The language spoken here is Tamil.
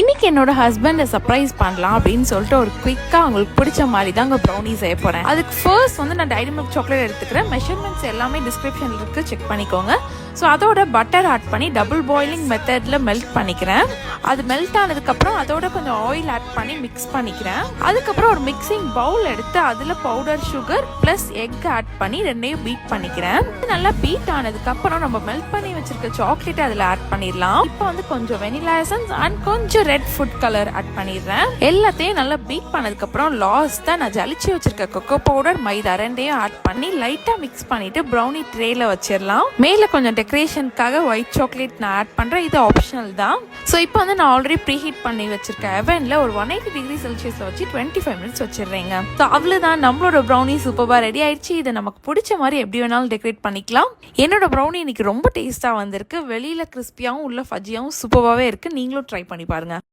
இன்னைக்கு என்னோட ஹஸ்பண்டை சர்ப்ரைஸ் பண்ணலாம் அப்படின்னு சொல்லிட்டு ஒரு குயிக்காக அவங்களுக்கு பிடிச்ச மாதிரி தாங்க ப்ரௌனி செய்ய போகிறேன். அதுக்கு ஃபர்ஸ்ட் வந்து நான் டைரி மில்க் சாக்லேட் எடுத்துக்கிறேன். மெஷர்மெண்ட்ஸ் எல்லாமே டிஸ்கிரிப்ஷனில் இருக்குது, செக் பண்ணிக்கோங்க. ஸோ அதோட பட்டர் ஆட் பண்ணி டபுள் பாயிலிங் மெத்தடில் மெல்ட் பண்ணிக்கிறேன். அது மெல்ட் ஆனதுக்கப்புறம் அதோட கொஞ்சம் ஆயில் ஆட் பண்ணி மிக்ஸ் பண்ணிக்கிறேன். அதுக்கப்புறம் ஒரு மிக்சிங் பவுல் எடுத்து அதில் powder sugar plus egg add பண்ணி ரெண்டையும் பீட் பண்ணிக்கிறேன். நல்லா பீட் ஆனதுக்கப்புறம் நம்ம மெல்ட் பண்ணி வச்சிருக்க சாக்லேட் அதில் ஆட் பண்ணிடலாம். இப்போ வந்து கொஞ்சம் வெனிலா எசன்ஸ் அண்ட் கொஞ்சம் ரெட் ஃபுட் கலர் ஆட் பண்ணிடுறேன். எல்லாத்தையும் நல்லா பீட் பண்ணதுக்கப்புறம் லாஸ்ட்டாக நான் ஜலிச்சு வச்சிருக்க கொக்கோ பவுடர் மைதா ரெண்டையும் ஆட் பண்ணி லைட்டாக மிக்ஸ் பண்ணிட்டு ப்ரௌனி ட்ரேல வச்சிடலாம். மேலே கொஞ்சம் டெக்கரேஷனுக்காக ஒயிட் சாக்லேட் நான் ஆட் பண்ணுறேன், இது ஆப்ஷனல் தான். ஸோ இப்போ வந்து நான் ஆல்ரெடி ப்ரீஹீட் பண்ணி வச்சிருக்கேன் அவனில் ஒரு 180 டிகிரி செல்சியஸில் வச்சு 25 மினிட்ஸ் வச்சிடுறேங்க. ஸோ அவ்வளோதான், நம்மளோட ப்ரௌனி சூப்பராக ரெடி ஆயிடுச்சு. இதை நமக்கு பிடிச்ச மாதிரி எப்படி வேணாலும் டெக்கரேட் பண்ணிக்கலாம். என்னோட ப்ரௌனி இன்னைக்கு ரொம்ப டேஸ்ட்டாக வந்திருக்கு. வெளியில் கிறிஸ்பியாகவும் உள்ள ஃபஜ்ஜியாகவும் சூப்பராகவே இருக்குது. நீங்களும் ட்ரை பண்ணி பாருங்கள்.